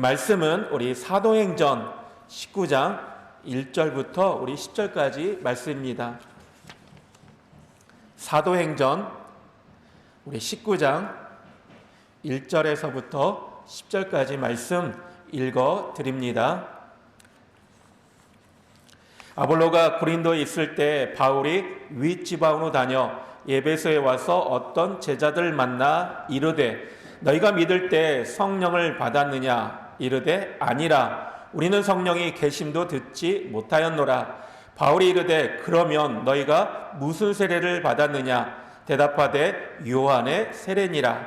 말씀은 우리 사도행전 19장 1절부터 우리 10절까지 말씀입니다. 사도행전 우리 19장 1절에서부터 10절까지 말씀 읽어 드립니다. 아볼로가 고린도에 있을 때 바울이 윗지방으로 다녀 에베소에 와서 어떤 제자들 만나 이르되 너희가 믿을 때 성령을 받았느냐? 이르되 아니라 우리는 성령이 계심도 듣지 못하였노라. 바울이 이르되 그러면 너희가 무슨 세례를 받았느냐? 대답하되 요한의 세례니라.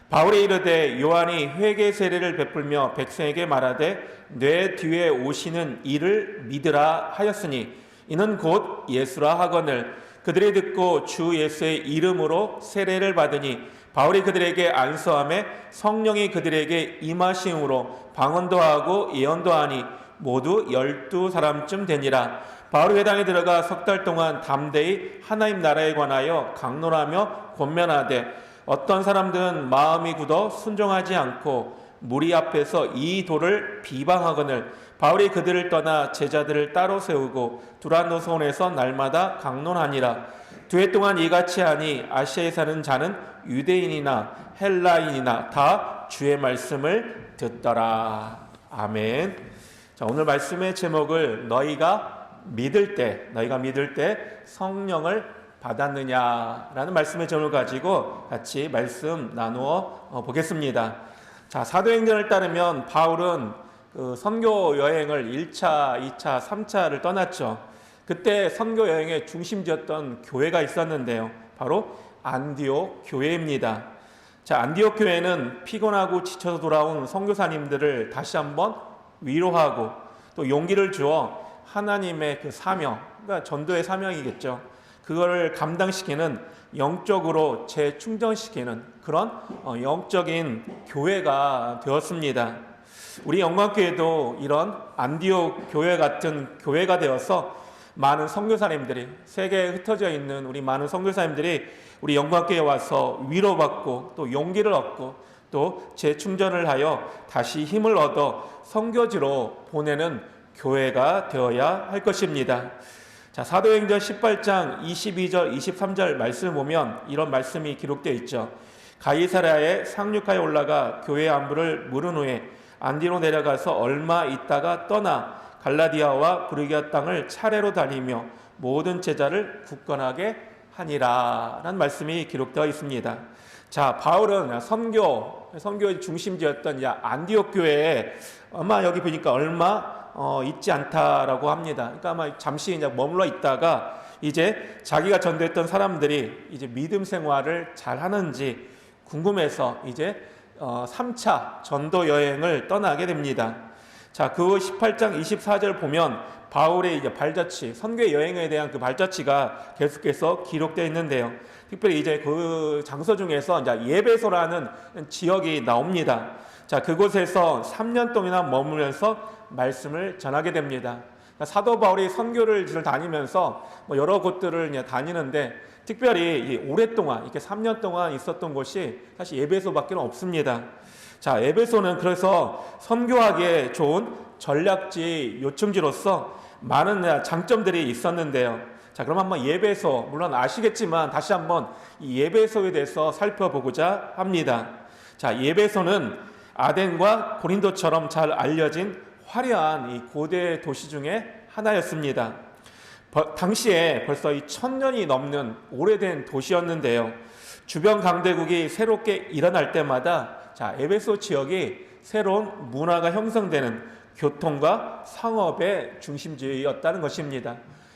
바울이 이르되 요한이 회개 세례를 베풀며 백성에게 말하되 내 뒤에 오시는 이를 믿으라 하였으니 이는 곧 예수라 하거늘 그들이 듣고 주 예수의 이름으로 세례를 받으니 바울이 그들에게 안수하며 성령이 그들에게 임하심으로 방언도 하고 예언도 하니 모두 12사람쯤 되니라. 바울이 회당에 들어가 석 달 동안 담대히 하나님 나라에 관하여 강론하며 권면하되 어떤 사람들은 마음이 굳어 순종하지 않고 무리 앞에서 이 도를 비방하거늘 바울이 그들을 떠나 제자들을 따로 세우고 두란노손에서 날마다 강론하니라. 2해 동안 이같이 하니 아시아에 사는 자는 유대인이나 헬라인이나 다 주의 말씀을 듣더라. 아멘. 자, 오늘 말씀의 제목을 너희가 믿을 때 성령을 받았느냐라는 말씀의 제목을 가지고 같이 말씀 나누어 보겠습니다. 자, 사도행전을 따르면 바울은 선교 여행을 1차, 2차, 3차를 떠났죠. 그때 선교 여행의 중심지였던 교회가 있었는데요. 바로 안디옥 교회입니다. 자, 안디옥 교회는 피곤하고 지쳐서 돌아온 선교사님들을 다시 한번 위로하고 또 용기를 주어 하나님의 그 사명, 그러니까 전도의 사명이겠죠. 그거를 감당시키는 영적으로 재충전시키는 그런 영적인 교회가 되었습니다. 우리 영광교회도 이런 안디옥 교회 같은 교회가 되어서 많은 선교사님들이 세계에 흩어져 있는 우리 많은 선교사님들이 우리 영광교회에 와서 위로받고 또 용기를 얻고 또 재충전을 하여 다시 힘을 얻어 선교지로 보내는 교회가 되어야 할 것입니다. 자, 사도행전 18장 22절 23절 말씀을 보면 이런 말씀이 기록되어 있죠. 가이사랴에 상륙하여 올라가 교회 안부를 물은 후에 안디로 내려가서 얼마 있다가 떠나 갈라디아와 브르기아 땅을 차례로 다니며 모든 제자를 굳건하게 하니라 라는 말씀이 기록되어 있습니다. 자, 바울은 선교의 중심지였던 안디옥 교회에 아마 여기 보니까 얼마 있지 않다라고 합니다. 그러니까 아마 잠시 이제 머물러 있다가 이제 자기가 전도했던 사람들이 이제 믿음 생활을 잘 하는지 궁금해서 이제 3차 전도 여행을 떠나게 됩니다. 자, 그 18장 24절 보면 바울의 이제 발자취, 선교 여행에 대한 그 발자취가 계속해서 기록되어 있는데요. 특별히 이제 그 장소 중에서 이제 예배소라는 지역이 나옵니다. 자, 그곳에서 3년 동안이나 머물면서 말씀을 전하게 됩니다. 사도 바울이 선교를 다니면서 여러 곳들을 다니는데 특별히 오랫동안 이렇게 3년 동안 있었던 곳이 사실 에베소밖에 없습니다. 자, 에베소는 그래서 선교하기에 좋은 전략지 요충지로서 많은 장점들이 있었는데요. 자, 그럼 한번 예배소, 물론 아시겠지만 다시 한번 이 예배소에 대해서 살펴보고자 합니다. 자, 예배소는 아덴과 고린도처럼 잘 알려진 화려한 이 고대 도시 중에 하나였습니다. 당시에 벌써 이 1000년이 넘는 오래된 도시였는데요. 주변 강대국이 새롭게 일어날 때마다 자, 에베소 지역이 새로운 문화가 형성되는 교통과 상업의 중심지였다는 것입니다.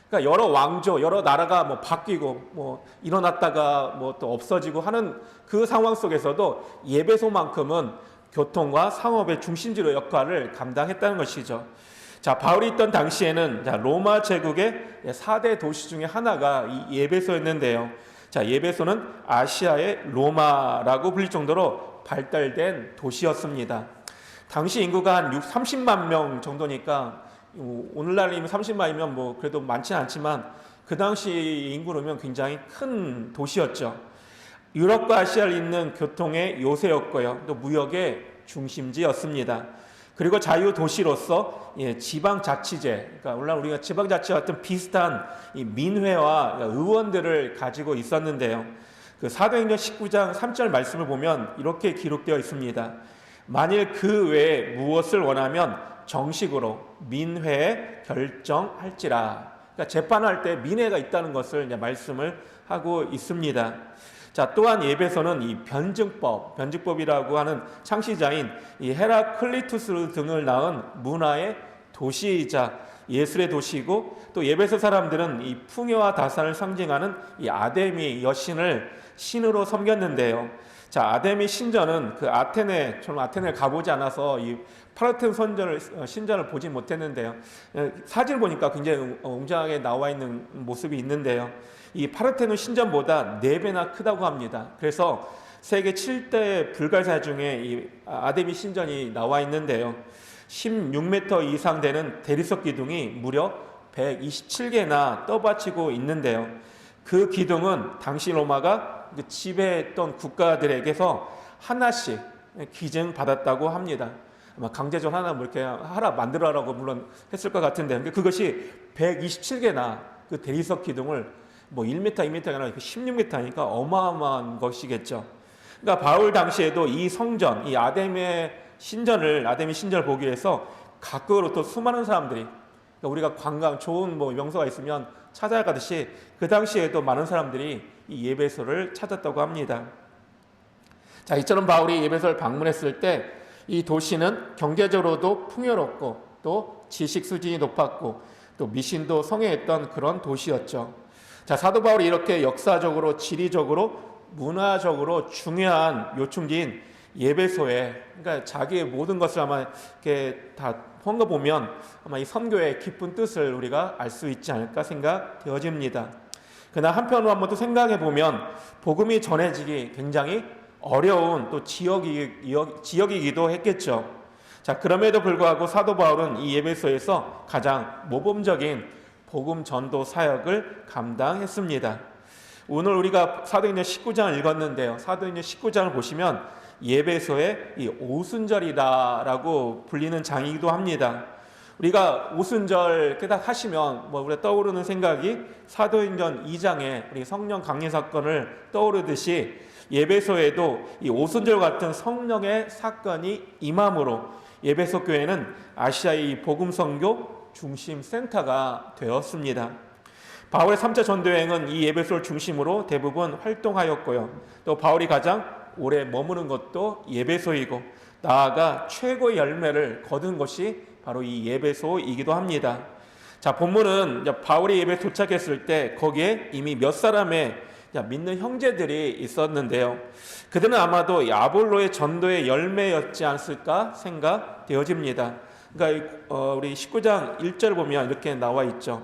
그러니까 여러 왕조, 여러 나라가 바뀌고 일어났다가 또 없어지고 하는 그 상황 속에서도 예배소만큼은 교통과 상업의 중심지로 역할을 감당했다는 것이죠. 자, 바울이 있던 당시에는 로마 제국의 4대 도시 중에 하나가 이 예배소였는데요. 자, 예배소는 아시아의 로마라고 불릴 정도로 발달된 도시였습니다. 당시 인구가 한 30만 명 정도니까 오늘날이면 30만이면 그래도 많지는 않지만 그 당시 인구로면 굉장히 큰 도시였죠. 유럽과 아시아를 잇는 교통의 요새였고요. 또 무역의 중심지였습니다. 그리고 자유 도시로서 지방자치제, 그러니까 물론 우리가 지방자치와 같은 비슷한 이 민회와 의원들을 가지고 있었는데요. 그 사도행전 19장 3절 말씀을 보면 이렇게 기록되어 있습니다. 만일 그 외에 무엇을 원하면 정식으로 민회에 결정할지라. 그러니까 재판할 때 민회가 있다는 것을 이제 말씀을 하고 있습니다. 자, 또한 예배소는 이 변증법이라고 하는 창시자인 이 헤라클리투스 등을 낳은 문화의 도시이자 예술의 도시이고, 또 예배소 사람들은 이 풍요와 다산을 상징하는 이 아데미 여신을 신으로 섬겼는데요. 자, 아데미 신전은 그 저는 아테네를 가보지 않아서 이 파르테논 신전을 보지 못했는데요. 사진을 보니까 굉장히 웅장하게 나와 있는 모습이 있는데요. 이 파르테논 신전보다 4배나 크다고 합니다. 그래서 세계 7대 불가사 중에 이 아데미 신전이 나와 있는데요. 16m 이상 되는 대리석 기둥이 무려 127개나 떠받치고 있는데요. 그 기둥은 당시 로마가 지배했던 국가들에게서 하나씩 기증받았다고 합니다. 아마 강제적으로 하나 이렇게 하나 만들어라고 물론 했을 것 같은데, 그것이 127개나 그 대리석 기둥을 1m, 2m가 아니라 16m니까 어마어마한 것이겠죠. 그러니까 바울 당시에도 이 성전, 이 아데미 신전을 보기 위해서 각국으로부터 수많은 사람들이, 그러니까 우리가 관광 좋은 명소가 있으면 찾아가듯이 그 당시에도 많은 사람들이 이 예배소를 찾았다고 합니다. 자, 이처럼 바울이 예배소를 방문했을 때 이 도시는 경제적으로도 풍요롭고 또 지식 수준이 높았고 또 미신도 성행했던 그런 도시였죠. 자, 사도 바울이 이렇게 역사적으로, 지리적으로, 문화적으로 중요한 요충지인 예배소에, 그러니까 자기의 모든 것을 아마 이렇게 다 한 거 보면 아마 이 선교의 깊은 뜻을 우리가 알 수 있지 않을까 생각되어집니다. 그러나 한편으로 한번 또 생각해 보면 복음이 전해지기 굉장히 어려운 또 지역이기도 했겠죠. 자, 그럼에도 불구하고 사도 바울은 이 예배소에서 가장 모범적인 복음 전도 사역을 감당했습니다. 오늘 우리가 사도행전 19장을 읽었는데요. 사도행전 19장을 보시면 예배소의 이 오순절이다라고 불리는 장이기도 합니다. 우리가 오순절 깨닫하시면 우리가 떠오르는 생각이 사도행전 2장의 우리 성령 강림 사건을 떠오르듯이 예배소에도 이 오순절 같은 성령의 사건이 임함으로 예배소 교회는 아시아의 복음 선교 중심 센터가 되었습니다. 바울의 3차 전도여행은 이 예배소를 중심으로 대부분 활동하였고요. 또 바울이 가장 오래 머무는 것도 예배소이고, 나아가 최고의 열매를 거둔 것이 바로 이 예배소이기도 합니다. 자, 본문은 바울이 예배에 도착했을 때 거기에 이미 몇 사람의 믿는 형제들이 있었는데요. 그들은 아마도 아볼로의 전도의 열매였지 않았을까 생각되어집니다. 그러니까 우리 19장 1절 보면 이렇게 나와 있죠.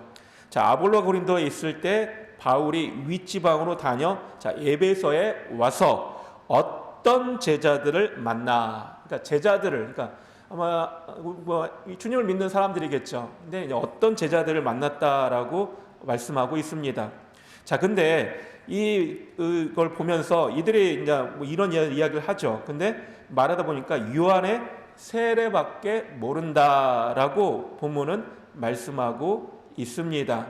자, 아볼로가 고린도에 있을 때 바울이 윗지방으로 다녀 에베소에 와서 어떤 제자들을 만나. 그러니까 제자들을, 그러니까 아마 주님을 믿는 사람들이겠죠. 근데 이제 어떤 제자들을 만났다라고 말씀하고 있습니다. 자, 근데 이걸 보면서 이들이 이제 이런 이야기를 하죠. 근데 말하다 보니까 요한의 세례밖에 모른다라고 본문은 말씀하고 있습니다.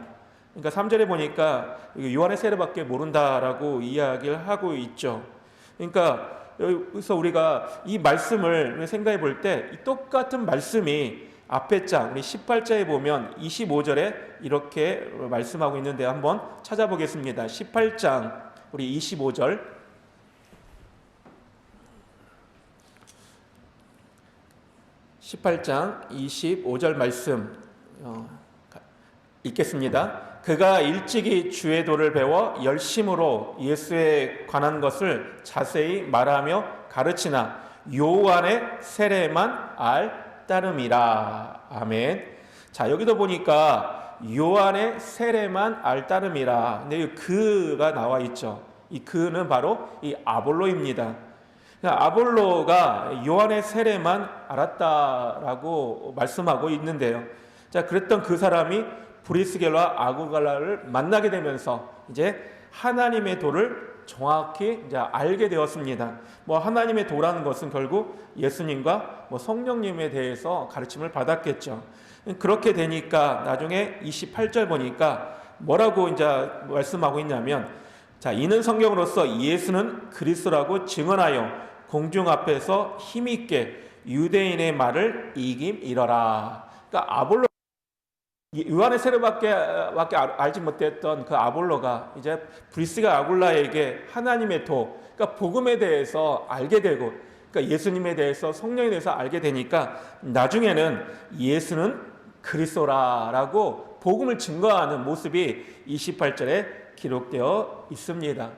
그러니까 3절에 보니까 요한의 세례밖에 모른다라고 이야기를 하고 있죠. 그러니까 여기서 우리가 이 말씀을 생각해 볼 때 똑같은 말씀이 앞에 장 우리 18장에 보면 25절에 이렇게 말씀하고 있는데 한번 찾아보겠습니다. 18장 우리 25절 18장 25절 말씀 읽겠습니다. 그가 일찍이 주의 도를 배워 열심으로 예수에 관한 것을 자세히 말하며 가르치나 요한의 세례만 알 따름이라. 아멘. 자, 여기도 보니까 요한의 세례만 알 따름이라. 근데 그가 나와 있죠. 이 그는 바로 이 아볼로입니다. 아볼로가 요한의 세례만 알았다라고 말씀하고 있는데요. 자, 그랬던 그 사람이 브리스겔과 아굴갈라를 만나게 되면서 이제 하나님의 도를 정확히 이제 알게 되었습니다. 뭐 하나님의 도라는 것은 결국 예수님과 뭐 성령님에 대해서 가르침을 받았겠죠. 그렇게 되니까 나중에 28절 보니까 뭐라고 이제 말씀하고 있냐면, 자, 이는 성경으로서 예수는 그리스도라고 증언하여 공중 앞에서 힘있게 유대인의 말을 이김이러라. 그러니까 아볼로, 요한의 세례밖에 알지 못했던 그 아볼로가 이제 브리스가 아굴라에게 하나님의 도, 그러니까 복음에 대해서 알게 되고, 그러니까 예수님에 대해서 성령에 대해서 알게 되니까 나중에는 예수는 그리스도라라고 복음을 증거하는 모습이 28절에 기록되어 있습니다.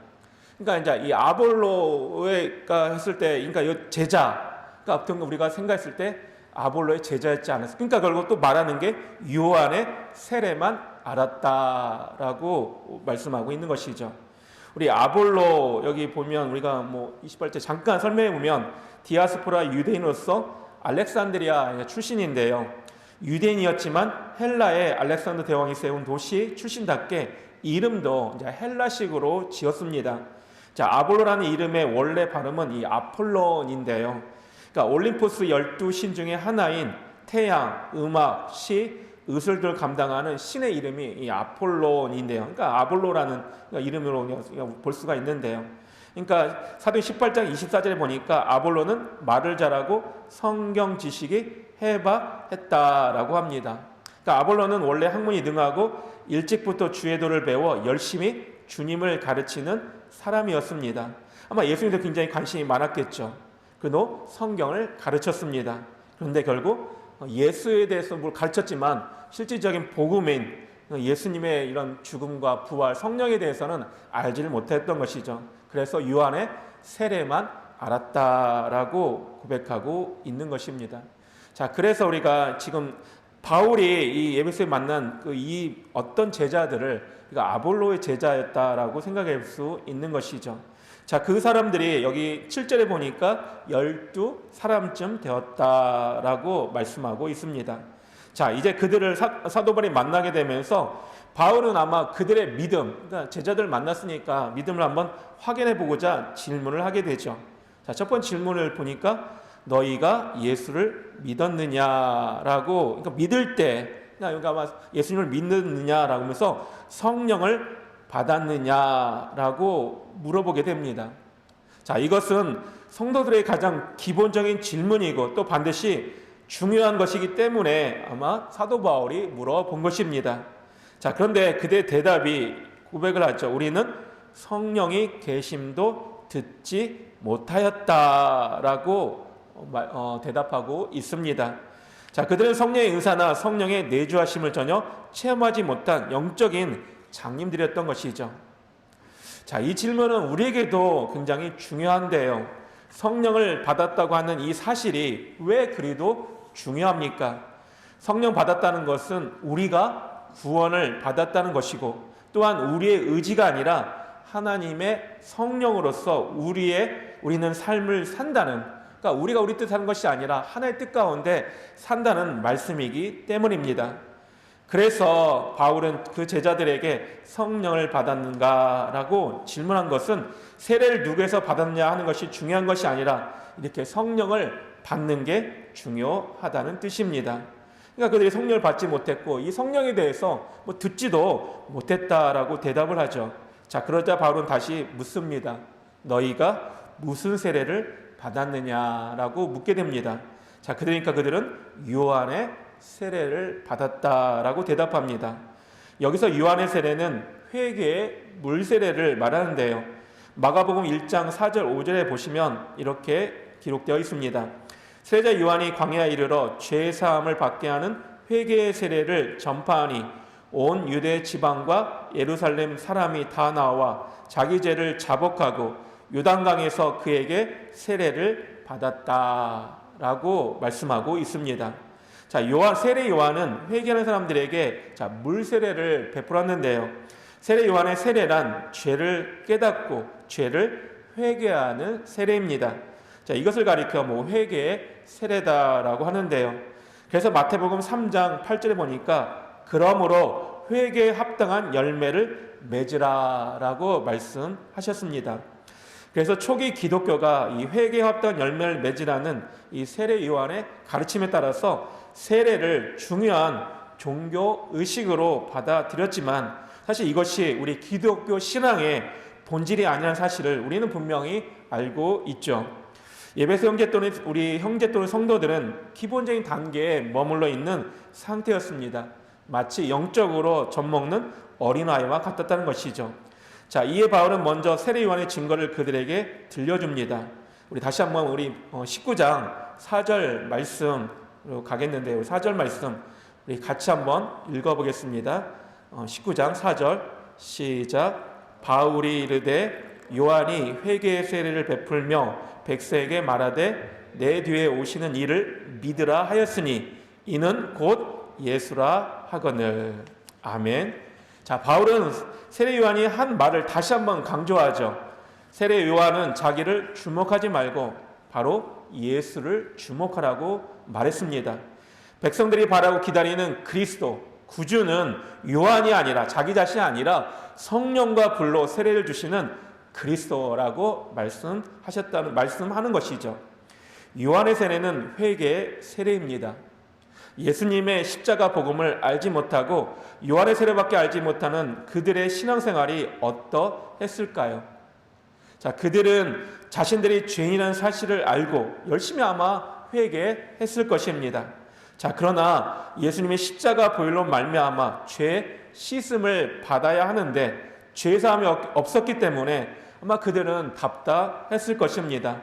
그러니까 이제 이 아볼로가 했을 때, 그러니까 이 제자가 어떤 거 우리가 생각했을 때 아볼로의 제자였지 않았어. 그러니까 결국 또 말하는 게 요한의 세례만 알았다라고 말씀하고 있는 것이죠. 우리 아볼로 여기 보면 우리가 뭐 28절 잠깐 설명해 보면 디아스포라 유대인으로서 알렉산드리아 출신인데요. 유대인이었지만 헬라의 알렉산더 대왕이 세운 도시 출신답게 이름도 이제 헬라식으로 지었습니다. 자, 아볼로라는 이름의 원래 발음은 이 아폴론인데요. 그러니까 올림포스 12신 중에 하나인 태양, 음악, 시, 의술들 감당하는 신의 이름이 이 아폴론인데요. 그러니까 아볼로라는 이름으로 볼 수가 있는데요. 그러니까 사도행 18장 24절에 보니까 아볼로는 말을 잘하고 성경 지식이 해박했다라고 합니다. 그러니까 아볼로는 원래 학문이 능하고 일찍부터 주의 도를 배워 열심히 주님을 가르치는 사람이었습니다. 아마 예수님도 굉장히 관심이 많았겠죠. 그도 성경을 가르쳤습니다. 그런데 결국 예수에 대해서 뭘 가르쳤지만 실질적인 복음인 예수님의 이런 죽음과 부활, 성령에 대해서는 알지를 못했던 것이죠. 그래서 요한의 세례만 알았다라고 고백하고 있는 것입니다. 자, 그래서 우리가 지금 바울이 이 에베소에 만난 이 어떤 제자들을 아볼로의 제자였다라고 생각할 수 있는 것이죠. 자, 그 사람들이 여기 7절에 보니까 12사람쯤 되었다라고 말씀하고 있습니다. 자, 이제 그들을 사도 바울이 만나게 되면서 바울은 아마 그들의 믿음, 그러니까 제자들 만났으니까 믿음을 한번 확인해 보고자 질문을 하게 되죠. 자, 첫 번째 질문을 보니까 너희가 예수를 믿었느냐라고, 그러니까 믿을 때, 그러니까 아마 예수님을 믿느냐라고 하면서 성령을 받았느냐라고 물어보게 됩니다. 자, 이것은 성도들의 가장 기본적인 질문이고 또 반드시 중요한 것이기 때문에 아마 사도 바울이 물어본 것입니다. 자, 그런데 그들의 대답이 고백을 하죠. 우리는 성령이 계심도 듣지 못하였다라고 대답하고 있습니다. 자, 그들은 성령의 은사나 성령의 내주하심을 전혀 체험하지 못한 영적인 장님들이었던 것이죠. 자, 이 질문은 우리에게도 굉장히 중요한데요. 성령을 받았다고 하는 이 사실이 왜 그리도 중요합니까? 성령 받았다는 것은 우리가 구원을 받았다는 것이고 또한 우리의 의지가 아니라 하나님의 성령으로서 우리는 삶을 산다는, 그러니까 우리가 우리 뜻 하는 것이 아니라 하나의 뜻 가운데 산다는 말씀이기 때문입니다. 그래서 바울은 그 제자들에게 성령을 받았는가라고 질문한 것은 세례를 누구에서 받았냐 하는 것이 중요한 것이 아니라 이렇게 성령을 받는 게 중요하다는 뜻입니다. 그러니까 그들이 성령을 받지 못했고 이 성령에 대해서 듣지도 못했다라고 대답을 하죠. 자, 그러자 바울은 다시 묻습니다. 너희가 무슨 세례를 받았느냐라고 묻게 됩니다. 자, 그러니까 그들은 요한의 세례를 받았다라고 대답합니다. 여기서 요한의 세례는 회개의 물 세례를 말하는데요. 마가복음 1장 4절 5절에 보시면 이렇게 기록되어 있습니다. 세례자 요한이 광야에 이르러 죄 사함을 받게 하는 회개의 세례를 전파하니 온 유대 지방과 예루살렘 사람이 다 나와 자기 죄를 자복하고 요단강에서 그에게 세례를 받았다라고 말씀하고 있습니다. 자, 세례 요한은 회개하는 사람들에게 물 세례를 베풀었는데요. 세례 요한의 세례란 죄를 깨닫고 죄를 회개하는 세례입니다. 자, 이것을 가리켜 회개의 세례다라고 하는데요. 그래서 마태복음 3장 8절에 보니까 그러므로 회개에 합당한 열매를 맺으라라고 말씀하셨습니다. 그래서 초기 기독교가 이 회개에 합당한 열매를 맺으라는 이 세례 요한의 가르침에 따라서 세례를 중요한 종교 의식으로 받아들였지만 사실 이것이 우리 기독교 신앙의 본질이 아니라는 사실을 우리는 분명히 알고 있죠. 예배소 형제 또는 우리 형제 또는 성도들은 기본적인 단계에 머물러 있는 상태였습니다. 마치 영적으로 젖먹는 어린아이와 같았다는 것이죠. 자, 이에 바울은 먼저 세례 요한의 증거를 그들에게 들려줍니다. 우리 다시 한번 우리 19장 4절 말씀으로 가겠는데요. 4절 말씀 우리 같이 한번 읽어보겠습니다. 19장 4절 시작. 바울이 이르되 요한이 회개의 세례를 베풀며 백성에게 말하되 내 뒤에 오시는 이를 믿으라 하였으니 이는 곧 예수라 하거늘. 아멘. 자, 바울은 세례 요한이 한 말을 다시 한번 강조하죠. 세례 요한은 자기를 주목하지 말고 바로 예수를 주목하라고 말했습니다. 백성들이 바라고 기다리는 그리스도 구주는 요한이 아니라 자기 자신이 아니라 성령과 불로 세례를 주시는 그리스도라고 말씀하는 것이죠. 요한의 세례는 회개의 세례입니다. 예수님의 십자가 복음을 알지 못하고 요한의 세례밖에 알지 못하는 그들의 신앙생활이 어떠했을까요? 자, 그들은 자신들이 죄인이라는 사실을 알고 열심히 아마 회개했을 것입니다. 자, 그러나 예수님의 십자가 보혈로 말미암아 죄 씻음을 받아야 하는데 죄 사함이 없었기 때문에 아마 그들은 답답했을 것입니다.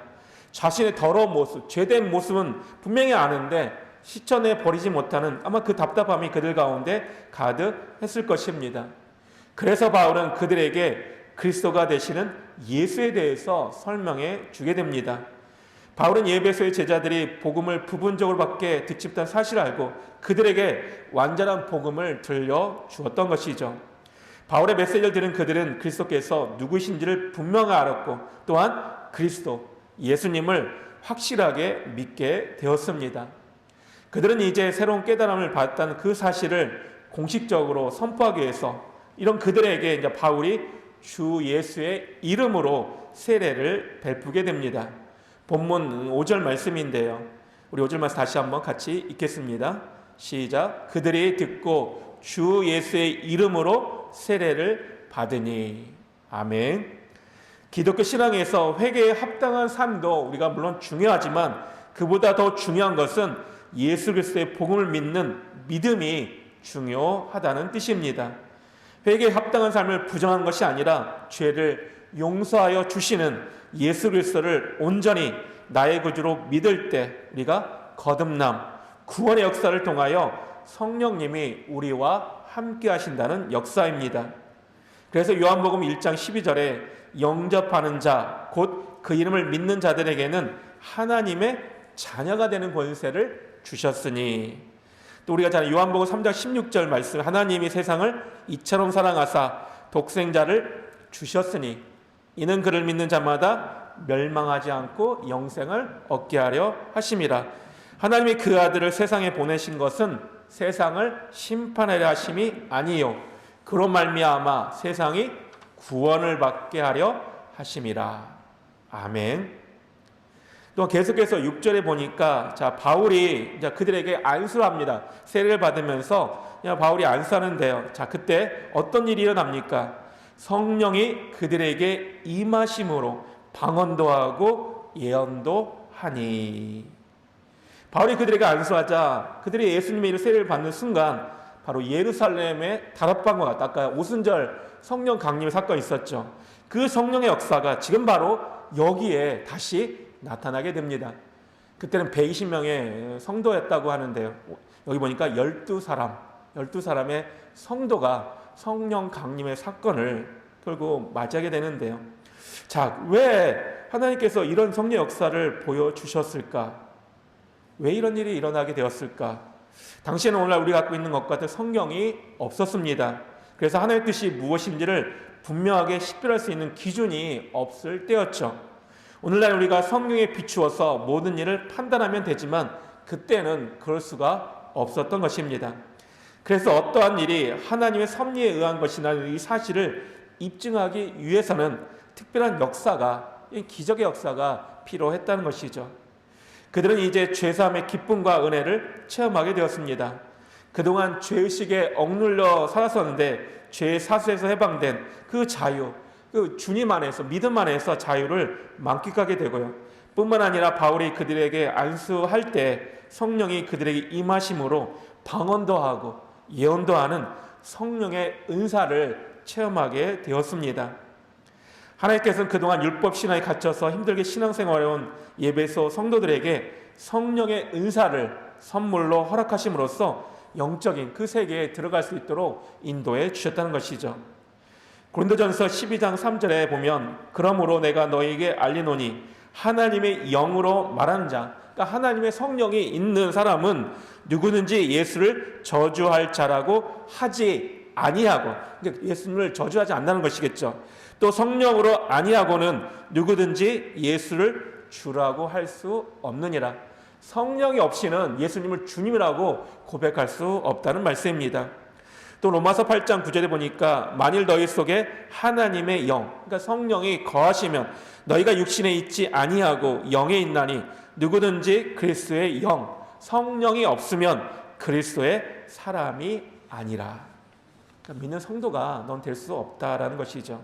자신의 더러운 모습, 죄된 모습은 분명히 아는데 실천해 버리지 못하는 아마 그 답답함이 그들 가운데 가득했을 것입니다. 그래서 바울은 그들에게 그리스도가 되시는 예수에 대해서 설명해 주게 됩니다. 바울은 예배소의 제자들이 복음을 부분적으로 밖에 듣지 못한 사실을 알고 그들에게 완전한 복음을 들려주었던 것이죠. 바울의 메시지를 들은 그들은 그리스도께서 누구신지를 분명히 알았고 또한 그리스도, 예수님을 확실하게 믿게 되었습니다. 그들은 이제 새로운 깨달음을 받았다는 그 사실을 공식적으로 선포하기 위해서 이런 그들에게 이제 바울이 주 예수의 이름으로 세례를 베푸게 됩니다. 본문 5절 말씀인데요. 우리 5절 말씀 다시 한번 같이 읽겠습니다. 시작. 그들이 듣고 주 예수의 이름으로 세례를 받으니. 아멘. 기독교 신앙에서 회개에 합당한 삶도 우리가 물론 중요하지만 그보다 더 중요한 것은 예수 그리스도의 복음을 믿는 믿음이 중요하다는 뜻입니다. 회개에 합당한 삶을 부정한 것이 아니라 죄를 용서하여 주시는 예수 그리스도를 온전히 나의 구주로 믿을 때 우리가 거듭남, 구원의 역사를 통하여 성령님이 우리와 함께 하신다는 역사입니다. 그래서 요한복음 1장 12절에 영접하는 자, 곧 그 이름을 믿는 자들에게는 하나님의 자녀가 되는 권세를 주셨으니. 또 우리가 잘 요한복음 3장 16절 말씀, 하나님이 세상을 이처럼 사랑하사 독생자를 주셨으니 이는 그를 믿는 자마다 멸망하지 않고 영생을 얻게 하려 하심이라. 하나님이 그 아들을 세상에 보내신 것은 세상을 심판하려 하심이 아니요 그로 말미암아 세상이 구원을 받게 하려 하심이라. 아멘. 또 계속해서 6절에 보니까 자, 바울이 이제 그들에게 안수를 합니다. 세례를 받으면서 바울이 안수하는데요. 자, 그때 어떤 일이 일어납니까? 성령이 그들에게 임하심으로 방언도 하고 예언도 하니. 바울이 그들에게 안수하자 그들이 예수님의 이름 세례를 받는 순간 바로 예루살렘의 다락방과 같다. 아까 오순절 성령 강림의 사건이 있었죠. 그 성령의 역사가 지금 바로 여기에 다시 나타나게 됩니다. 그때는 120명의 성도였다고 하는데요. 여기 보니까 12사람의 성도가 성령 강림의 사건을 결국 맞이하게 되는데요. 자, 왜 하나님께서 이런 성령 역사를 보여주셨을까? 왜 이런 일이 일어나게 되었을까? 당시에는 오늘날 우리가 갖고 있는 것과 같은 성경이 없었습니다. 그래서 하나님의 뜻이 무엇인지를 분명하게 식별할 수 있는 기준이 없을 때였죠. 오늘날 우리가 성경에 비추어서 모든 일을 판단하면 되지만 그때는 그럴 수가 없었던 것입니다. 그래서 어떠한 일이 하나님의 섭리에 의한 것이라는 이 사실을 입증하기 위해서는 특별한 역사가, 기적의 역사가 필요했다는 것이죠. 그들은 이제 죄사함의 기쁨과 은혜를 체험하게 되었습니다. 그동안 죄의식에 억눌려 살았었는데 죄의 사슬에서 해방된 그 자유, 그 주님 안에서, 믿음 안에서 자유를 만끽하게 되고요. 뿐만 아니라 바울이 그들에게 안수할 때 성령이 그들에게 임하심으로 방언도 하고 예언도 하는 성령의 은사를 체험하게 되었습니다. 하나님께서는 그동안 율법 신앙에 갇혀서 힘들게 신앙생활해 온 에베소 성도들에게 성령의 은사를 선물로 허락하심으로써 영적인 그 세계에 들어갈 수 있도록 인도해 주셨다는 것이죠. 고린도전서 12장 3절에 보면 그러므로 내가 너희에게 알리노니 하나님의 영으로 말하는 자, 그러니까 하나님의 성령이 있는 사람은 누구든지 예수를 저주할 자라고 하지 아니하고, 그러니까 예수님을 저주하지 않는다는 것이겠죠. 또 성령으로 아니하고는 누구든지 예수를 주라고 할 수 없느니라. 성령이 없이는 예수님을 주님이라고 고백할 수 없다는 말씀입니다. 또 로마서 8장 9절에 보니까 만일 너희 속에 하나님의 영, 그러니까 성령이 거하시면 너희가 육신에 있지 아니하고 영에 있나니 누구든지 그리스도의 영, 성령이 없으면 그리스도의 사람이 아니라. 그러니까 믿는 성도가 넌 될 수 없다라는 것이죠.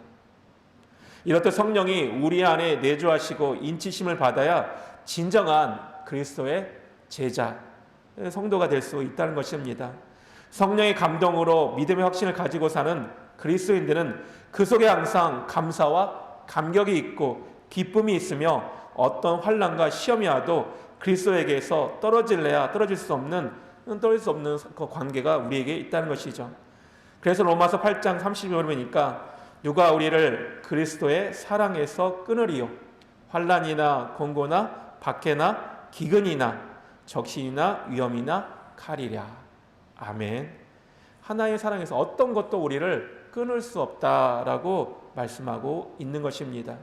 이렇듯 성령이 우리 안에 내주하시고 인치심을 받아야 진정한 그리스도의 제자, 성도가 될 수 있다는 것입니다. 성령의 감동으로 믿음의 확신을 가지고 사는 그리스도인들은 그 속에 항상 감사와 감격이 있고 기쁨이 있으며 어떤 환난과 시험이 와도 그리스도에게서 떨어질 수 없는 그 관계가 우리에게 있다는 것이죠. 그래서 로마서 8장 30절에 보니까 누가 우리를 그리스도의 사랑에서 끊으리요, 환난이나 공고나 박해나 기근이나 적신이나 위험이나 칼이랴. 아멘. 하나님의 사랑에서 어떤 것도 우리를 끊을 수 없다라고 말씀하고 있는 것입니다.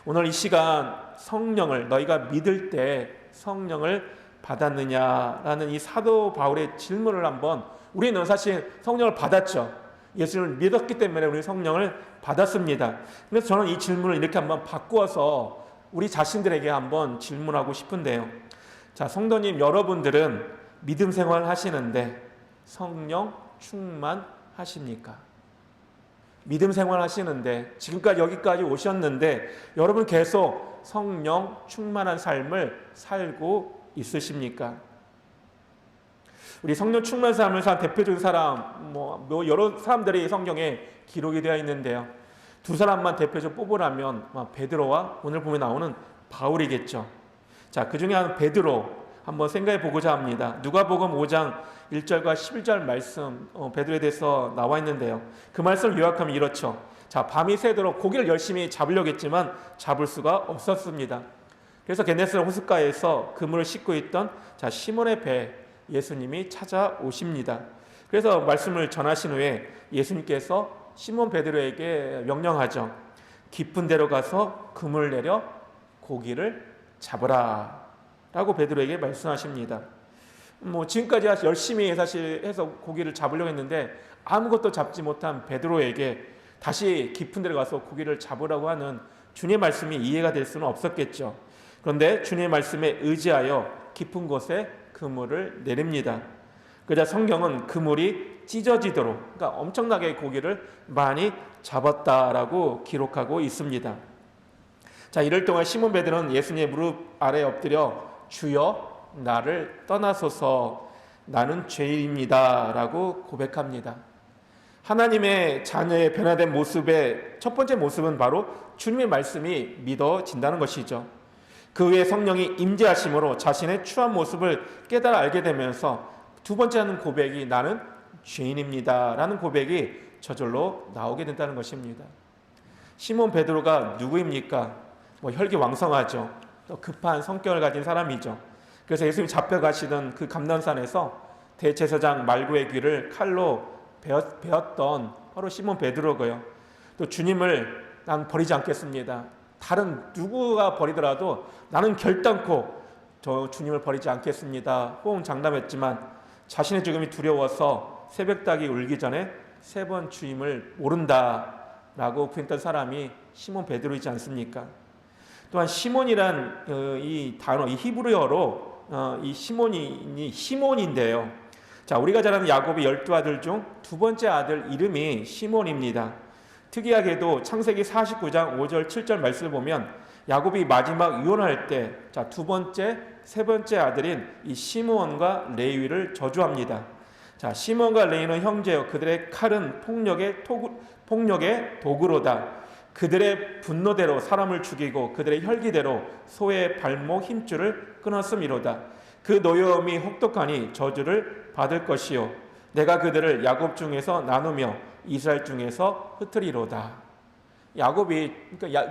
오늘 이 시간 성령을, 너희가 믿을 때 성령을 받았느냐라는 이 사도 바울의 질문을 한번, 우리는 사실 성령을 받았죠. 예수님을 믿었기 때문에 우리 성령을 받았습니다. 그래서 저는 이 질문을 이렇게 한번 바꾸어서 우리 자신들에게 한번 질문하고 싶은데요. 자, 성도님 여러분들은 믿음 생활 하시는데 성령 충만하십니까? 믿음 생활 하시는데 지금까지 여기까지 오셨는데 여러분 계속 성령 충만한 삶을 살고 있으십니까? 우리 성령 충만한 삶을 산 대표적인 사람, 여러 사람들이 성경에 기록이 되어 있는데요. 두 사람만 대표적으로 뽑으라면 베드로와 오늘 보면 나오는 바울이겠죠. 자, 그 중에 한 베드로 한번 생각해 보고자 합니다. 누가복음 5장 1절과 11절 말씀, 베드로에 대해서 나와 있는데요. 그 말씀을 요약하면 이렇죠. 자, 밤이 새도록 고기를 열심히 잡으려고 했지만 잡을 수가 없었습니다. 그래서 게네사렛 호숫가에서 그물을 싣고 있던 시몬의 배 예수님이 찾아오십니다. 그래서 말씀을 전하신 후에 예수님께서 시몬 베드로에게 명령하죠. 깊은 데로 가서 그물을 내려 고기를 잡으라 라고 베드로에게 말씀하십니다. 지금까지 열심히 사실 해서 고기를 잡으려고 했는데 아무것도 잡지 못한 베드로에게 다시 깊은 데로 가서 고기를 잡으라고 하는 주님의 말씀이 이해가 될 수는 없었겠죠. 그런데 주님의 말씀에 의지하여 깊은 곳에 그물을 내립니다. 그러자 성경은 그물이 찢어지도록, 그러니까 엄청나게 고기를 많이 잡았다라고 기록하고 있습니다. 자, 이럴 동안 시몬 베드로는 예수님의 무릎 아래 엎드려 주여 나를 떠나소서 나는 죄인입니다 라고 고백합니다. 하나님의 자녀의 변화된 모습의 첫 번째 모습은 바로 주님의 말씀이 믿어진다는 것이죠. 그 후에 성령이 임재하심으로 자신의 추한 모습을 깨달아 알게 되면서 두 번째 하는 고백이 나는 죄인입니다 라는 고백이 저절로 나오게 된다는 것입니다. 시몬 베드로가 누구입니까? 혈기왕성하죠. 또 급한 성격을 가진 사람이죠. 그래서 예수님이 잡혀가시던 그 감난산에서 대제사장 말구의 귀를 칼로 베었던 바로 시몬 베드로고요. 또 주님을 난 버리지 않겠습니다. 다른 누구가 버리더라도 나는 결단코 저 주님을 버리지 않겠습니다. 호응 장담했지만 자신의 죽음이 두려워서 새벽닭이 울기 전에 3번 주임을 모른다라고 부인했던 사람이 시몬 베드로이지 않습니까? 또한 시몬이란 이 단어, 이 히브리어로 이 시몬이 시몬인데요. 자, 우리가 잘 아는 야곱의 12아들 중 두 번째 아들 이름이 시몬입니다. 특이하게도 창세기 49장 5절 7절 말씀을 보면 야곱이 마지막 유언할 때 두 번째, 세 번째 아들인 이 시므온과 레위를 저주합니다. 자, 시몬과 레위는 형제요, 그들의 칼은 폭력의 도구로다. 그들의 분노대로 사람을 죽이고 그들의 혈기대로 소의 발목 힘줄을 끊었음이로다. 그 노여움이 혹독하니 저주를 받을 것이요, 내가 그들을 야곱 중에서 나누며 이스라엘 중에서 흩으리로다. 야곱이 그러니까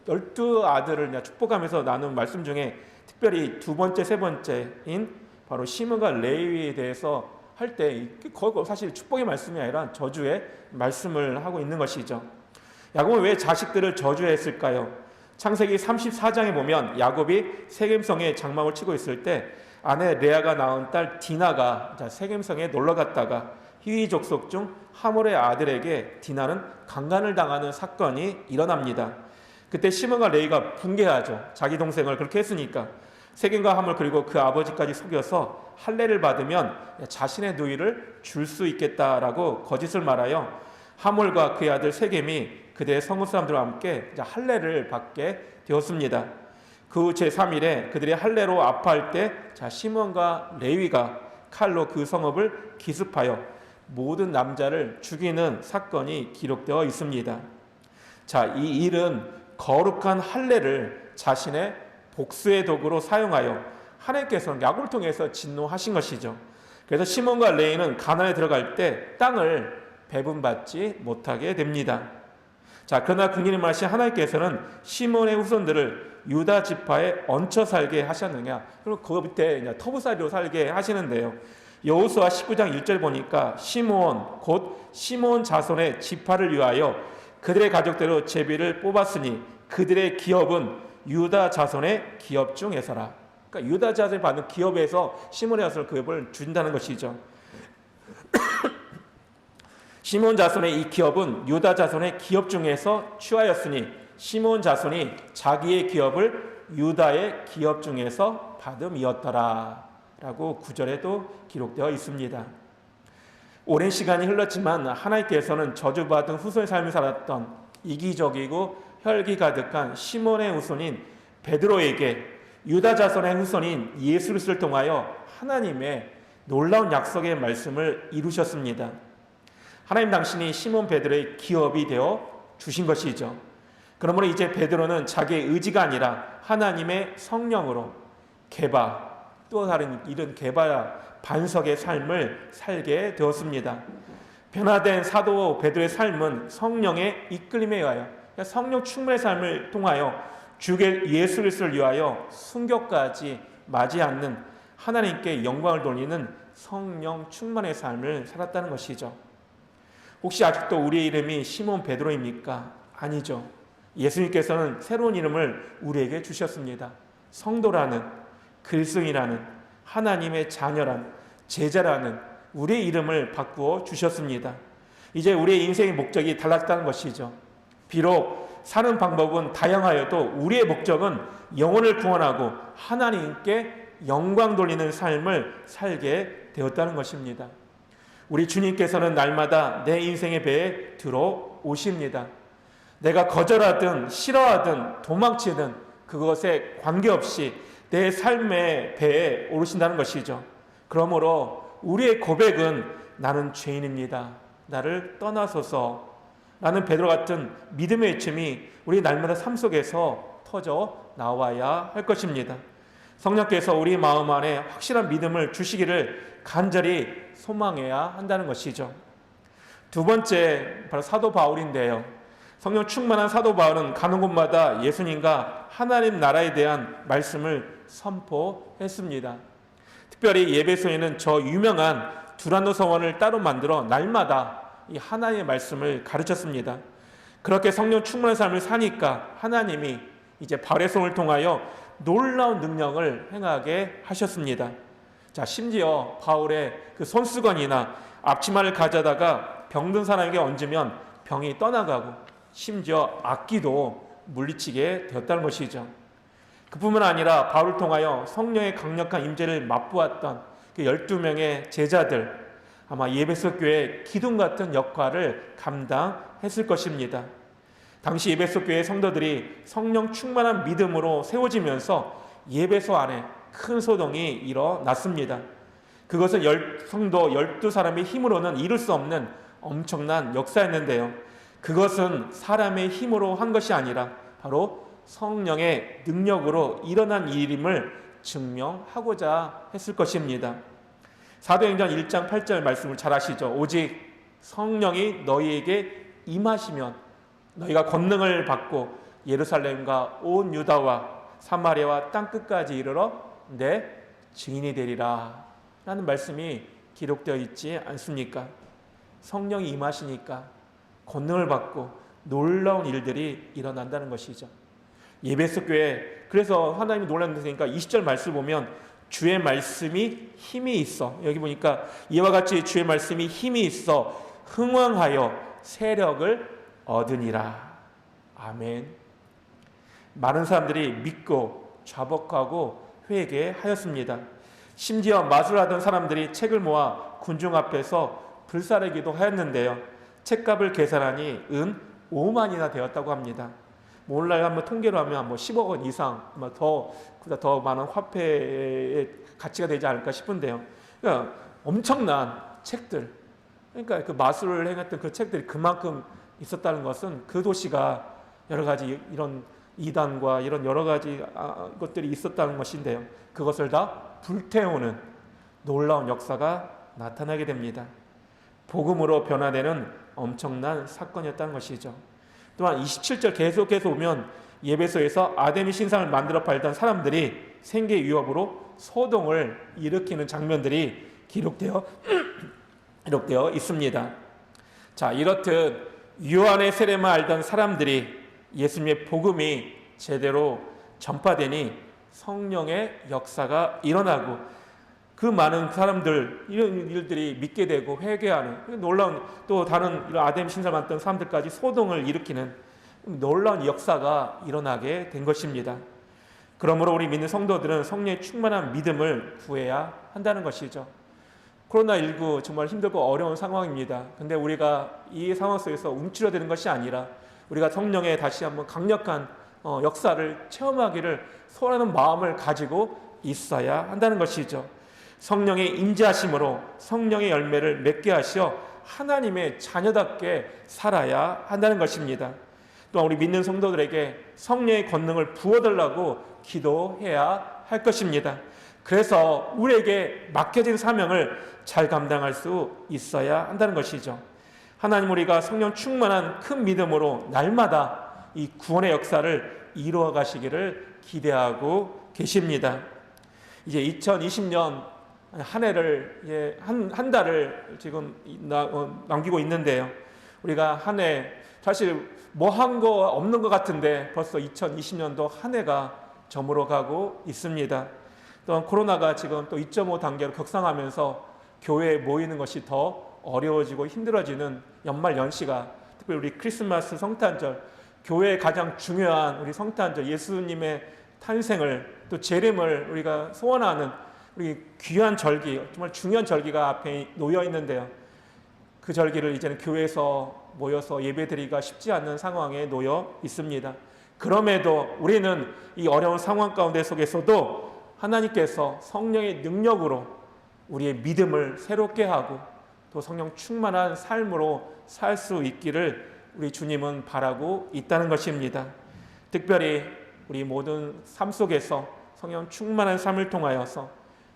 12아들을 축복하면서 나눈 말씀 중에 특별히 두 번째, 세 번째인 바로 시므과 레위에 대해서 할 때 사실 축복의 말씀이 아니라 저주의 말씀을 하고 있는 것이죠. 야곱은 왜 자식들을 저주했을까요? 창세기 34장에 보면 야곱이 세겜성에 장막을 치고 있을 때 아내 레아가 낳은 딸 디나가 세겜성에 놀러 갔다가 히위 족속 중 하몰의 아들에게 디나는 강간을 당하는 사건이 일어납니다. 그때 시므과 레위가 분개하죠. 자기 동생을 그렇게 했으니까. 세겜과 하몰 그리고 그 아버지까지 속여서 할례를 받으면 자신의 누이를 줄 수 있겠다라고 거짓을 말하여 하몰과 그의 아들 세겜이 그들의 성읍 사람들과 함께 할례를 받게 되었습니다. 그 제3일에 그들의 할례로 아파할 때 시몬과 레위가 칼로 그 성읍을 기습하여 모든 남자를 죽이는 사건이 기록되어 있습니다. 자, 이 일은 거룩한 할례를 자신의 복수의 도구로 사용하여 하나님께서는 야곱을 통해서 진노하신 것이죠. 그래서 시몬과 레위는 가나안에 들어갈 때 땅을 배분받지 못하게 됩니다. 자, 그러나 긍휼히 말하신 하나님께서는 시몬의 후손들을 유다 지파에 얹혀 살게 하셨느냐? 그리고 그 밑에 터부살이로 살게 하시는데요. 여호수아 19장 1절 보니까 시몬 곧 시몬 자손의 지파를 위하여 그들의 가족대로 제비를 뽑았으니 그들의 기업은 유다 자손의 기업 중에서라. 그러니까 유다 자손이 받는 기업에서 시몬의 자손을 기업을 준다는 것이죠. 시몬 자손의 이 기업은 유다 자손의 기업 중에서 취하였으니 시몬 자손이 자기의 기업을 유다의 기업 중에서 받음이었더라 라고 9절에도 기록되어 있습니다. 오랜 시간이 흘렀지만 하나님께서는 저주받은 후손의 삶을 살았던 이기적이고 혈기 가득한 시몬의 후손인 베드로에게 유다 자손의 후손인 예수 그리스도를 통하여 하나님의 놀라운 약속의 말씀을 이루셨습니다. 하나님 당신이 시몬 베드로의 기업이 되어 주신 것이죠. 그러므로 이제 베드로는 자기의 의지가 아니라 하나님의 성령으로 개바, 또 다른 이런 개바 반석의 삶을 살게 되었습니다. 변화된 사도 베드로의 삶은 성령의 이끌림에 의하여, 성령 충만의 삶을 통하여 주의 예수 그리스도를 위하여 순교까지 맞이 않는 하나님께 영광을 돌리는 성령 충만의 삶을 살았다는 것이죠. 혹시 아직도 우리의 이름이 시몬 베드로입니까? 아니죠. 예수님께서는 새로운 이름을 우리에게 주셨습니다. 성도라는, 그리스도인이라는, 하나님의 자녀란, 제자라는 우리의 이름을 바꾸어 주셨습니다. 이제 우리의 인생의 목적이 달랐다는 것이죠. 비록 사는 방법은 다양하여도 우리의 목적은 영혼을 구원하고 하나님께 영광 돌리는 삶을 살게 되었다는 것입니다. 우리 주님께서는 날마다 내 인생의 배에 들어오십니다. 내가 거절하든 싫어하든 도망치든 그것에 관계없이 내 삶의 배에 오르신다는 것이죠. 그러므로 우리의 고백은 나는 죄인입니다. 나를 떠나소서 라는 베드로 같은 믿음의 외침이 우리 날마다 삶 속에서 터져 나와야 할 것입니다. 성령께서 우리 마음 안에 확실한 믿음을 주시기를 간절히 소망해야 한다는 것이죠. 두 번째 바로 사도 바울인데요. 성령 충만한 사도 바울은 가는 곳마다 예수님과 하나님 나라에 대한 말씀을 선포했습니다. 특별히 예배소에는 저 유명한 두란노 서원을 따로 만들어 날마다 이 하나님의 말씀을 가르쳤습니다. 그렇게 성령 충만한 삶을 사니까 하나님이 이제 바울의 손을 통하여 놀라운 능력을 행하게 하셨습니다. 자, 심지어 바울의 그 손수건이나 앞치마를 가져다가 병든 사람에게 얹으면 병이 떠나가고 심지어 악귀도 물리치게 되었다는 것이죠. 그뿐만 아니라 바울을 통하여 성령의 강력한 임재를 맛보았던 그 12명의 제자들, 아마 예배소 교회의 기둥 같은 역할을 감당했을 것입니다. 당시 예배소 교회 성도들이 성령 충만한 믿음으로 세워지면서 예배소 안에 큰 소동이 일어났습니다. 그것은 성도 12사람의 힘으로는 이룰 수 없는 엄청난 역사였는데요. 그것은 사람의 힘으로 한 것이 아니라 바로 성령의 능력으로 일어난 일임을 증명하고자 했을 것입니다. 사도행전 1장 8절 말씀을 잘 아시죠? 오직 성령이 너희에게 임하시면 너희가 권능을 받고 예루살렘과 온 유다와 사마리아와 땅끝까지 이르러 내 증인이 되리라 라는 말씀이 기록되어 있지 않습니까? 성령이 임하시니까 권능을 받고 놀라운 일들이 일어난다는 것이죠. 예배소 교회, 그래서 하나님이 놀랐으니까 20절 말씀 보면 주의 말씀이 힘이 있어, 여기 보니까 이와 같이 주의 말씀이 힘이 있어 흥왕하여 세력을 얻으니라. 아멘. 많은 사람들이 믿고 자복하고 회개하였습니다. 심지어 마술하던 사람들이 책을 모아 군중 앞에서 불사르기도 하였는데요. 책값을 계산하니 은 5만이나 되었다고 합니다. 몰라요. 한번 통계로 하면 10억 원 이상, 더 많은 화폐의 가치가 되지 않을까 싶은데요. 그러니까 엄청난 책들, 그러니까 그 마술을 행했던 그 책들이 그만큼 있었다는 것은 그 도시가 여러 가지 이런 이단과 이런 여러 가지 것들이 있었다는 것인데요. 그것을 다 불태우는 놀라운 역사가 나타나게 됩니다. 복음으로 변화되는 엄청난 사건이었다는 것이죠. 또한 27절 계속해서 보면 예배소에서 아데미 신상을 만들어 팔던 사람들이 생계 위협으로 소동을 일으키는 장면들이 기록되어 있습니다. 자, 이렇듯 요한의 세례만 알던 사람들이 예수님의 복음이 제대로 전파되니 성령의 역사가 일어나고 그 많은 사람들, 이런 일들이 믿게 되고 회개하는 놀라운, 또 다른 이런 아데미 신상을 만든 사람들까지 소동을 일으키는 놀라운 역사가 일어나게 된 것입니다. 그러므로 우리 믿는 성도들은 성령의 충만한 믿음을 구해야 한다는 것이죠. 코로나19 정말 힘들고 어려운 상황입니다. 근데 우리가 이 상황 속에서 움츠러드는 것이 아니라 우리가 성령의 다시 한번 강력한 역사를 체험하기를 소원하는 마음을 가지고 있어야 한다는 것이죠. 성령의 임재하심으로 성령의 열매를 맺게 하시어 하나님의 자녀답게 살아야 한다는 것입니다. 또한 우리 믿는 성도들에게 성령의 권능을 부어달라고 기도해야 할 것입니다. 그래서 우리에게 맡겨진 사명을 잘 감당할 수 있어야 한다는 것이죠. 하나님, 우리가 성령 충만한 큰 믿음으로 날마다 이 구원의 역사를 이루어 가시기를 기대하고 계십니다. 이제 2020년 한 해를, 한 달을 지금 남기고 있는데요. 우리가 한 해, 사실 뭐 한 거 없는 것 같은데 벌써 2020년도 한 해가 저물어 가고 있습니다. 또한 코로나가 지금 또 2.5 단계로 격상하면서 교회에 모이는 것이 더 어려워지고 힘들어지는 연말 연시가, 특별히 우리 크리스마스 성탄절, 교회의 가장 중요한 우리 성탄절, 예수님의 탄생을 또 재림을 우리가 소원하는 우리 귀한 절기, 정말 중요한 절기가 앞에 놓여 있는데요. 그 절기를 이제는 교회에서 모여서 예배드리기가 쉽지 않는 상황에 놓여 있습니다. 그럼에도 우리는 이 어려운 상황 가운데 속에서도 하나님께서 성령의 능력으로 우리의 믿음을 새롭게 하고 또 성령 충만한 삶으로 살 수 있기를 우리 주님은 바라고 있다는 것입니다. 특별히 우리 모든 삶 속에서 성령 충만한 삶을 통하여서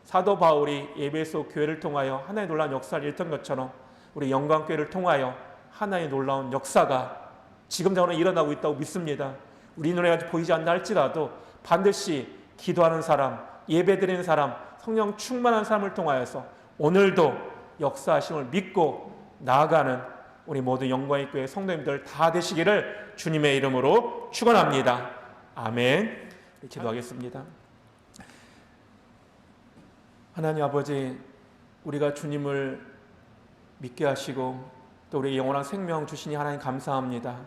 사도 바울이 에베소 교회를 통하여 하나의 놀라운 역사를 일으켰던 것처럼 우리 영광교회를 통하여 하나의 놀라운 역사가 지금처럼 일어나고 있다고 믿습니다. 우리 눈에 아직 보이지 않나 할지라도 반드시 기도하는 사람, 예배드리는 사람, 성령 충만한 삶을 통하여서 오늘도 역사하심을 믿고 나아가는 우리 모두 영광의 교회 성도님들 다 되시기를 주님의 이름으로 축원합니다. 아멘. 기도하겠습니다. 하나님 아버지, 우리가 주님을 믿게 하시고 또 우리 영원한 생명 주시니 하나님 감사합니다.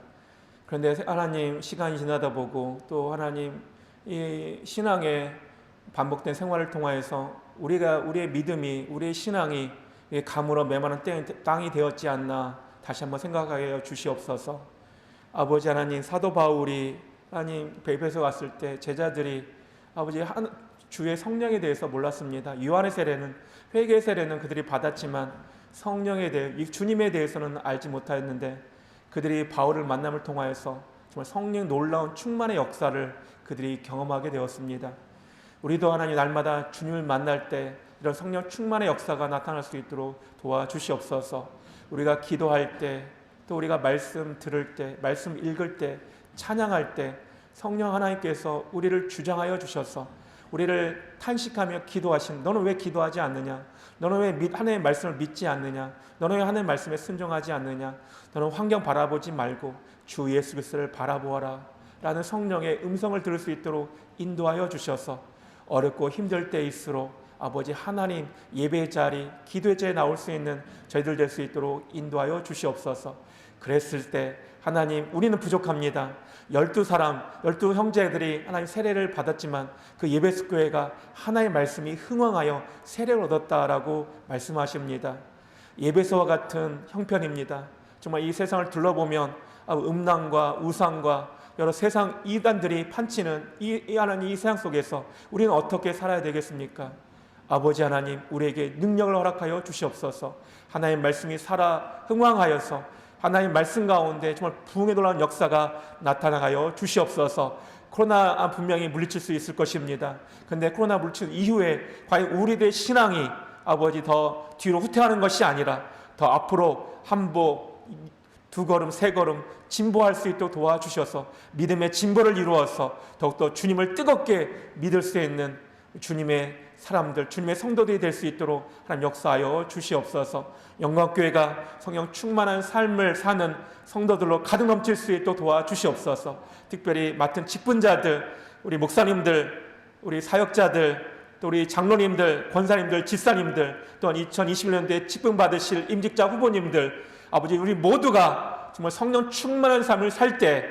그런데 하나님 시간이 지나다 보고 또 하나님 이 신앙의 반복된 생활을 통하여서 우리의 믿음이 우리의 신앙이 가물어 메마른 땅이 되었지 않나 다시 한번 생각하여 주시옵소서. 아버지 하나님 사도 바울이 하나님 에베소 갔을 때 제자들이 아버지 주의 성령에 대해서 몰랐습니다. 요한의 세례는 회개의 세례는 그들이 받았지만 성령에 대해 주님에 대해서는 알지 못하였는데 그들이 바울을 만남을 통하여서 정말 성령 놀라운 충만의 역사를 그들이 경험하게 되었습니다. 우리도 하나님 날마다 주님을 만날 때 이런 성령 충만의 역사가 나타날 수 있도록 도와주시옵소서. 우리가 기도할 때 또 우리가 말씀 들을 때 말씀 읽을 때 찬양할 때 성령 하나님께서 우리를 주장하여 주셔서 우리를 탄식하며 기도하신 너는 왜 기도하지 않느냐? 너는 왜 하나님의 말씀을 믿지 않느냐? 너는 왜 하나님의 말씀에 순종하지 않느냐? 너는 환경 바라보지 말고 주 예수 그리스도를 바라보아라 라는 성령의 음성을 들을 수 있도록 인도하여 주셔서 어렵고 힘들 때일수록 아버지 하나님 예배의 자리, 기도의 자리에 나올 수 있는 저희들 될 수 있도록 인도하여 주시옵소서. 그랬을 때 하나님 우리는 부족합니다. 12 형제들이 하나님 세례를 받았지만 그 예배스 교회가 하나님의 말씀이 흥왕하여 세례를 얻었다라고 말씀하십니다. 예배소와 같은 형편입니다. 정말 이 세상을 둘러보면 음란과 우상과 여러 세상 이단들이 판치는 이 세상 속에서 우리는 어떻게 살아야 되겠습니까? 아버지 하나님 우리에게 능력을 허락하여 주시옵소서. 하나님의 말씀이 살아 흥왕하여서 하나님 말씀 가운데 정말 부흥의 놀라운 역사가 나타나가여 주시옵소서. 코로나 분명히 물리칠 수 있을 것입니다. 그런데 코로나 물리칠 이후에 과연 우리들의 신앙이 아버지 더 뒤로 후퇴하는 것이 아니라 더 앞으로 한보 2걸음 3걸음 진보할 수 있도록 도와주셔서 믿음의 진보를 이루어서 더욱더 주님을 뜨겁게 믿을 수 있는 주님의 사람들, 주님의 성도들이 될 수 있도록 하나님 역사하여 주시옵소서. 영광교회가 성령 충만한 삶을 사는 성도들로 가득 넘칠 수 있도록 도와주시옵소서. 특별히 맡은 직분자들, 우리 목사님들, 우리 사역자들, 또 우리 장로님들, 권사님들, 집사님들, 또한 2021년도에 직분 받으실 임직자 후보님들, 아버지 우리 모두가 정말 성령 충만한 삶을 살 때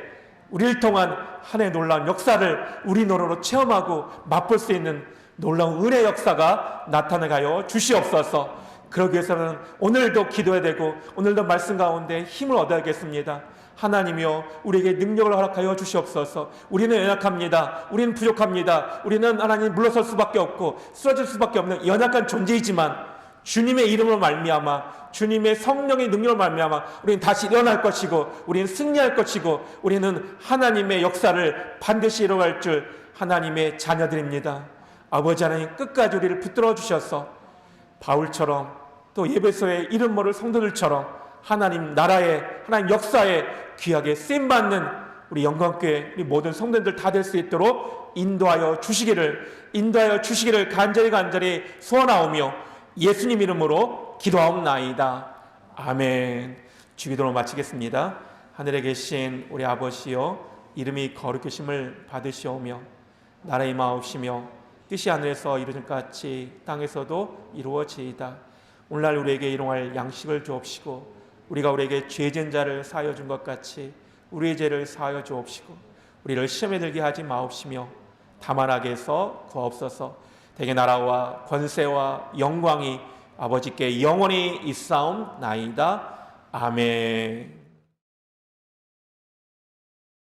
우리를 통한 하나님의 놀라운 역사를 우리 노릇으로 체험하고 맛볼 수 있는 놀라운 은혜 역사가 나타나가여 주시옵소서. 그러기 위해서는 오늘도 기도해야 되고 오늘도 말씀 가운데 힘을 얻어야겠습니다. 하나님이여 우리에게 능력을 허락하여 주시옵소서. 우리는 연약합니다. 우리는 부족합니다. 우리는 하나님 물러설 수밖에 없고 쓰러질 수밖에 없는 연약한 존재이지만 주님의 이름으로 말미암아 주님의 성령의 능력으로 말미암아 우리는 다시 일어날 것이고 우리는 승리할 것이고 우리는 하나님의 역사를 반드시 이뤄갈 줄 하나님의 자녀들입니다. 아버지 하나님 끝까지 우리를 붙들어 주셔서 바울처럼 또 예배소의 이름 모를 성도들처럼 하나님 나라의 하나님 역사에 귀하게 쓰임받는 우리 영광교회 우리 모든 성도들 다 될 수 있도록 인도하여 주시기를 간절히 소원하오며 예수님 이름으로 기도하옵나이다. 아멘. 주기도로 마치겠습니다. 하늘에 계신 우리 아버지여 이름이 거룩하심을 받으시오며 나라의 마옵시며 뜻이 하늘에서 이루어진 같이 땅에서도 이루어지이다. 오늘날 우리에게 일용할 양식을 주옵시고 우리가 우리에게 죄진 자를 사하여 준 것 같이 우리의 죄를 사하여 주옵시고 우리를 시험에 들게 하지 마옵시며 다만 악에서 구하옵소서. 대개 나라와 권세와 영광이 아버지께 영원히 있사옵나이다. 아멘.